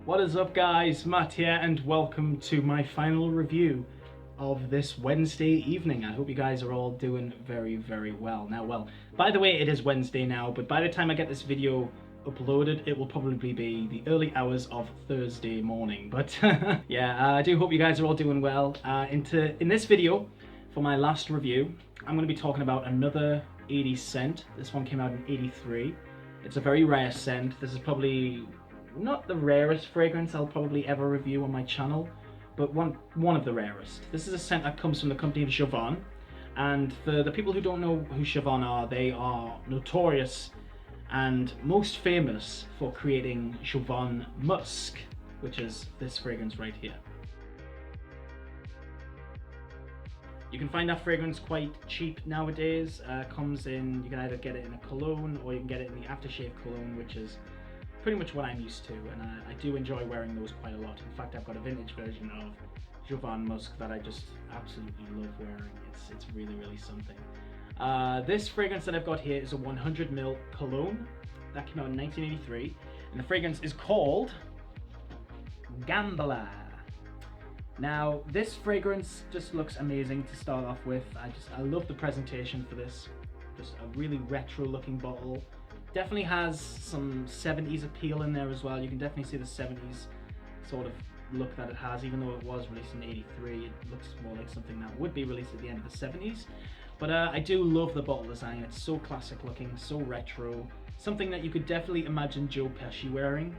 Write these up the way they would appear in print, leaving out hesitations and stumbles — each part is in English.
What is up guys, Matt here and welcome to my final review of this Wednesday evening. I hope you guys are all doing very well. Now, by the way, it is Wednesday now, but by the time I get this video uploaded, it will probably be the early hours of Thursday morning. But yeah, I do hope you guys are all doing well. In this video, for my last review, I'm going to be talking about another 80s scent. This one came out in '83. It's a very rare scent. This is probably not the rarest fragrance I'll probably ever review on my channel, but one of the rarest. This is a scent that comes from the company of Jovan, and for the people who don't know who Jovan are, they are notorious and most famous for creating Jovan Musk, which is this fragrance right here. You can find that fragrance quite cheap nowadays. Comes in, you can either get it in a cologne or you can get it in the aftershave cologne, which is pretty much what I'm used to, and I do enjoy wearing those quite a lot. In fact, I've got a vintage version of Jovan Musk that I just absolutely love wearing. It's really something. This fragrance that I've got here is a 100ml cologne that came out in 1983, and the fragrance is called Gambler. Now, this fragrance just looks amazing to start off with. I love the presentation for this. Just a really retro looking bottle. Definitely has some 70s appeal in there as well. You can definitely see the 70s sort of look that it has, even though it was released in '83. It looks more like something that would be released at the end of the '70s. But I do love the bottle design. It's so classic looking, so retro. Something that you could definitely imagine Joe Pesci wearing.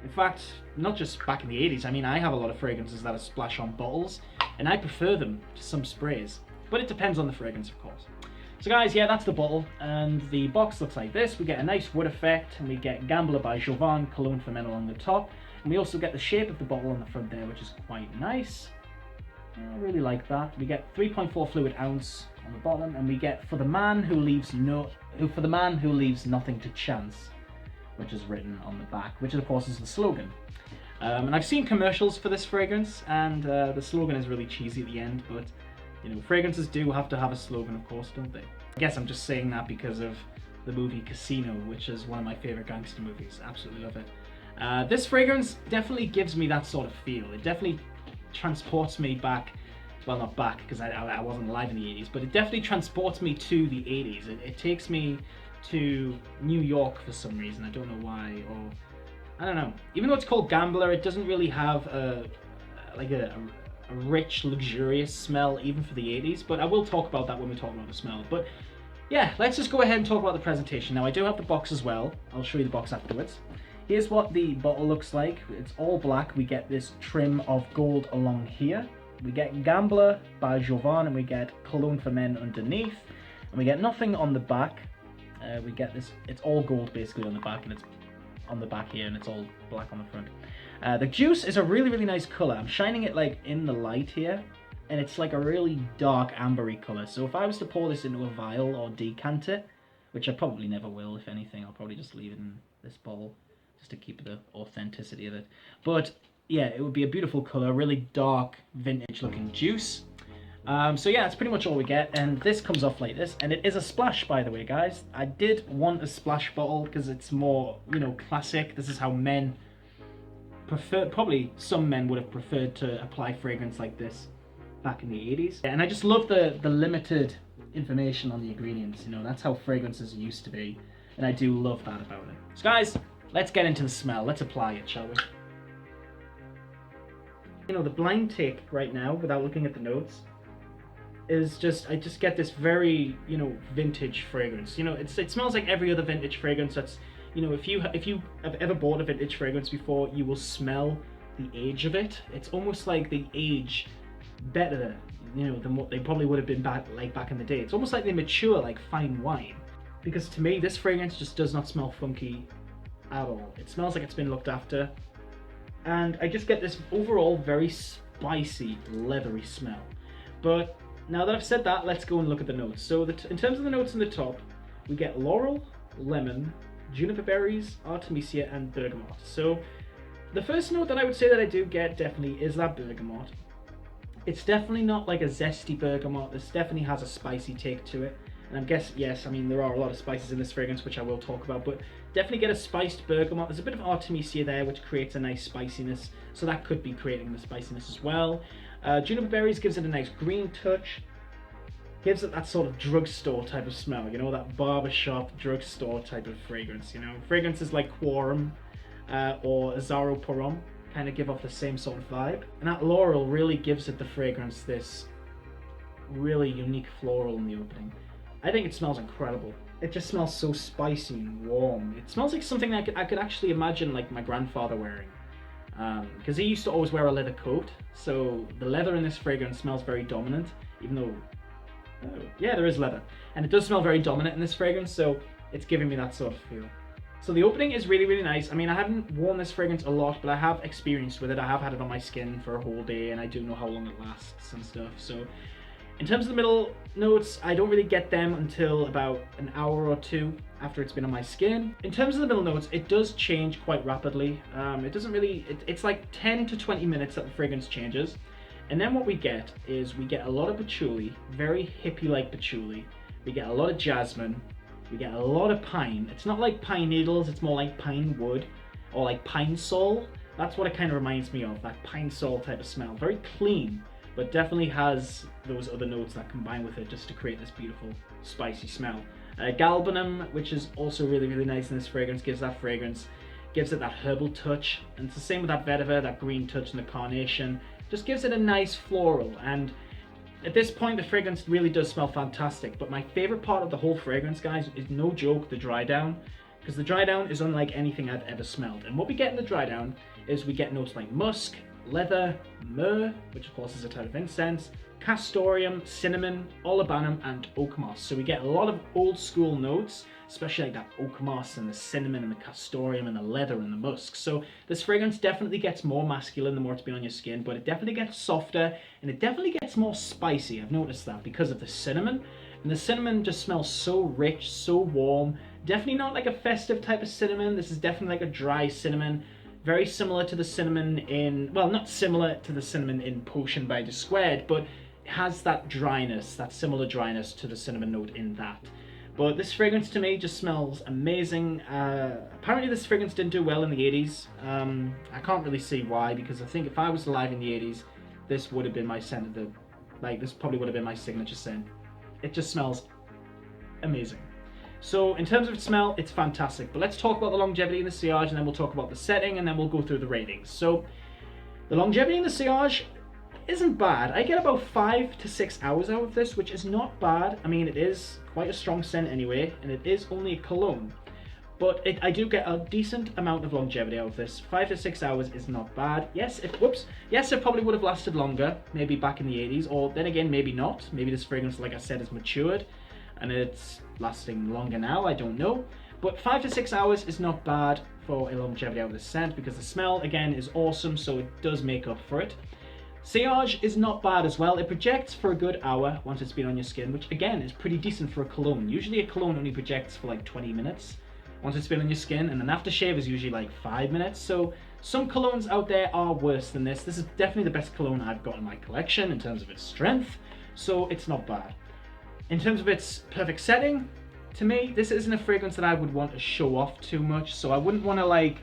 In fact, not just back in the '80s. I mean, I have a lot of fragrances that are splash on bottles, and I prefer them to some sprays. But it depends on the fragrance, of course. So guys, yeah, that's the bottle, and the box looks like this. We get a nice wood effect, and we get Gambler by Jovan, Cologne for Men along the top, and we also get the shape of the bottle on the front there, which is quite nice. I really like that. We get 3.4 fluid ounce on the bottom, and we get for the man who leaves nothing to chance, which is written on the back, which of course is the slogan. And I've seen commercials for this fragrance, and the slogan is really cheesy at the end, but you know, fragrances do have to have a slogan, of course, don't they? I guess I'm just saying that because of the movie Casino, which is one of my favorite gangster movies. Absolutely love it. This fragrance definitely gives me that sort of feel. It definitely transports me back, well, not back because I wasn't alive in the '80s, but it definitely transports me to the '80s. It takes me to New York for some reason. I don't know why, or I don't know. Even though it's called Gambler, it doesn't really have a rich, luxurious smell even for the '80s, but I will talk about that when we talk about the smell. But yeah, let's just go ahead and talk about the presentation. Now, I do have the box as well. I'll show you the box afterwards. Here's what the bottle looks like. It's all black. We get this trim of gold along here. We get Gambler by Jovan, and we get Cologne for Men underneath, and we get nothing on the back. We get this, it's all gold basically on the back, and it's on the back here, and it's all black on the front. The juice is a really nice color. I'm shining it like in the light here, and it's like a really dark ambery color. So if I was to pour this into a vial or decant it, which I probably never will, if anything, I'll probably just leave it in this bowl just to keep the authenticity of it. But yeah, it would be a beautiful color, really dark, vintage looking juice. So yeah, that's pretty much all we get, and this comes off like this, and it is a splash, by the way, guys. I did want a splash bottle because it's more, you know, classic. This is how men prefer, probably some men would have preferred to apply fragrance like this back in the '80s. And I just love the limited information on the ingredients, you know, that's how fragrances used to be, and I do love that about it. So guys, let's get into the smell. Let's apply it, shall we? You know, the blind take right now, without looking at the notes, is just, I just get this very, you know, vintage fragrance. You know, it smells like every other vintage fragrance that's, you know, if you have ever bought a vintage fragrance before, you will smell the age of it. It's almost like they age better, you know, than what they probably would have been back in the day. It's almost like they mature like fine wine. Because to me, this fragrance just does not smell funky at all. It smells like it's been looked after. And I just get this overall very spicy, leathery smell. But now that I've said that, let's go and look at the notes. So in terms of the notes in the top, we get laurel, lemon, juniper berries, artemisia, and bergamot. So the first note that I would say that I do get definitely is that bergamot. It's definitely not like a zesty bergamot. This definitely has a spicy take to it. And I'm guessing, yes, I mean, there are a lot of spices in this fragrance, which I will talk about, but definitely get a spiced bergamot. There's a bit of Artemisia there, which creates a nice spiciness, so that could be creating the spiciness as well. Juniper berries gives it a nice green touch, gives it that sort of drugstore type of smell, you know, that barbershop, drugstore type of fragrance, you know. Fragrances like Quorum or Azaro Porom kind of give off the same sort of vibe. And that laurel really gives it the fragrance, this really unique floral in the opening. I think it smells incredible. It just smells so spicy and warm. It smells like something that I could actually imagine like my grandfather wearing. Because he used to always wear a leather coat, so the leather in this fragrance smells very dominant, even though, yeah, there is leather. And it does smell very dominant in this fragrance, so it's giving me that sort of feel. So the opening is really, really nice. I mean, I haven't worn this fragrance a lot, but I have experienced with it. I have had it on my skin for a whole day, and I do know how long it lasts and stuff. So in terms of the middle notes, I don't really get them until about an hour or two after it's been on my skin. In terms of the middle notes, it does change quite rapidly. It doesn't really, it's like 10 to 20 minutes that the fragrance changes. And then what we get is we get a lot of patchouli, very hippie-like patchouli. We get a lot of jasmine. We get a lot of pine. It's not like pine needles, it's more like pine wood or like pine sol. That's what it kind of reminds me of, that pine sol type of smell. Very clean, but definitely has those other notes that combine with it just to create this beautiful spicy smell. Galbanum, which is also really, really nice in this fragrance, gives that fragrance, gives it that herbal touch. And it's the same with that vetiver, that green touch and the carnation. Just gives it a nice floral. And at this point, the fragrance really does smell fantastic, but my favorite part of the whole fragrance, guys, is no joke, the dry down, because the dry down is unlike anything I've ever smelled. And what we get in the dry down is we get notes like musk, leather, myrrh, which of course is a type of incense, castoreum, cinnamon, olibanum, and oak moss. So we get a lot of old school notes, especially like that oak moss and the cinnamon and the castoreum and the leather and the musk. So this fragrance definitely gets more masculine the more it's been on your skin, but it definitely gets softer and it definitely gets more spicy. I've noticed that because of the cinnamon. And the cinnamon just smells so rich, so warm. Definitely not like a festive type of cinnamon. This is definitely like a dry cinnamon. Very similar to the cinnamon in, well, not similar to the cinnamon in Potion by D Squared, but it has that dryness, that similar dryness to the cinnamon note in that. But this fragrance to me just smells amazing. Apparently this fragrance didn't do well in the 80s. I can't really see why, because I think if I was alive in the 80s, this would have been my scent of the, like, this probably would have been my signature scent. It just smells amazing. So in terms of its smell, it's fantastic. But let's talk about the longevity in the sillage, and then we'll talk about the setting, and then we'll go through the ratings. So the longevity in the sillage isn't bad. I get about 5 to 6 hours out of this, which is not bad. I mean, it is quite a strong scent anyway, and it is only a cologne. But I do get a decent amount of longevity out of this. 5 to 6 hours is not bad. Yes, it probably would have lasted longer, maybe back in the 80s, or then again, maybe not. Maybe this fragrance, like I said, is matured, and it's lasting longer now, I don't know. But 5 to 6 hours is not bad for a longevity out of this scent, because the smell, again, is awesome, so it does make up for it. Sillage is not bad as well. It projects for a good hour once it's been on your skin, which again is pretty decent for a cologne. Usually a cologne only projects for like 20 minutes once it's been on your skin, and an aftershave is usually like 5 minutes. So some colognes out there are worse than this. This is definitely the best cologne I've got in my collection in terms of its strength, so it's not bad. In terms of its perfect setting, to me, this isn't a fragrance that I would want to show off too much, so I wouldn't want to like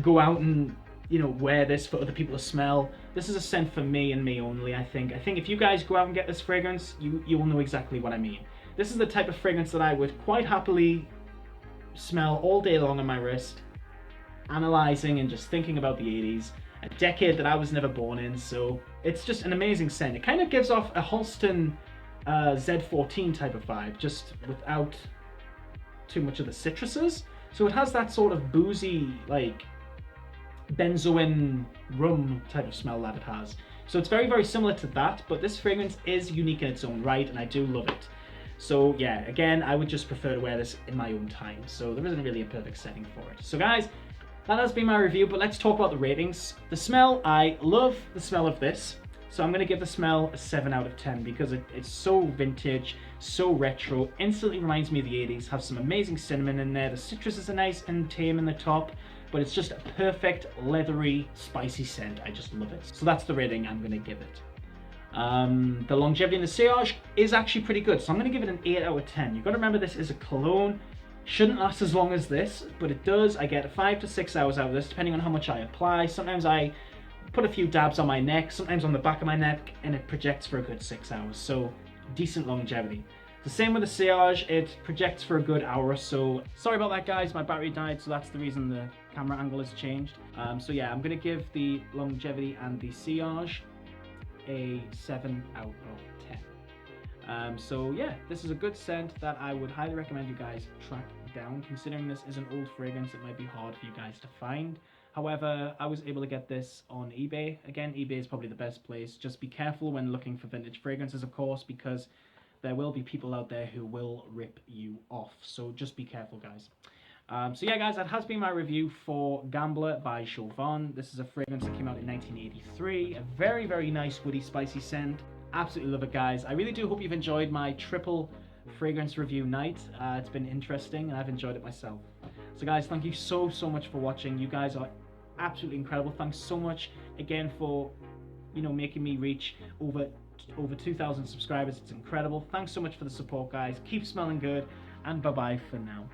go out and, you know, wear this for other people to smell. This is a scent for me and me only, I think. I think if you guys go out and get this fragrance, you will know exactly what I mean. This is the type of fragrance that I would quite happily smell all day long on my wrist, analyzing and just thinking about the 80s, a decade that I was never born in, so it's just an amazing scent. It kind of gives off a Halston Z14 type of vibe, just without too much of the citruses. So it has that sort of boozy, like, benzoin rum type of smell that it has. So it's very, very similar to that, but this fragrance is unique in its own right, and I do love it. So yeah, again, I would just prefer to wear this in my own time, so there isn't really a perfect setting for it. So guys, that has been my review, but let's talk about the ratings. The smell, I love the smell of this. So I'm going to give the smell a 7 out of 10 because it's so vintage, so retro, instantly reminds me of the 80s, has some amazing cinnamon in there, the citruses are nice and tame in the top, but it's just a perfect, leathery, spicy scent. I just love it. So that's the rating I'm going to give it. The longevity in the sillage is actually pretty good, so I'm going to give it an 8 out of 10. You've got to remember this is a cologne. Shouldn't last as long as this, but it does. I get 5 to 6 hours out of this, depending on how much I apply. Sometimes I put a few dabs on my neck, sometimes on the back of my neck, and it projects for a good 6 hours, so decent longevity. The same with the sillage, it projects for a good hour or so. Sorry about that, guys, my battery died, so that's the reason the camera angle has changed. So yeah, I'm going to give the longevity and the sillage a 7 out of 10. So yeah, this is a good scent that I would highly recommend you guys track down. Considering this is an old fragrance, it might be hard for you guys to find. However, I was able to get this on eBay. Again, eBay is probably the best place. Just be careful when looking for vintage fragrances, of course, because there will be people out there who will rip you off. So just be careful, guys. So yeah, guys, that has been my review for Gambler by Jovan. This is a fragrance that came out in 1983. A very, very nice woody, spicy scent. Absolutely love it, guys. I really do hope you've enjoyed my triple fragrance review night. It's been interesting, and I've enjoyed it myself. So guys, thank you so much for watching. You guys are absolutely incredible. Thanks so much again for, you know, making me reach over 2,000 subscribers. It's incredible. Thanks so much for the support, guys. Keep smelling good, and bye-bye for now.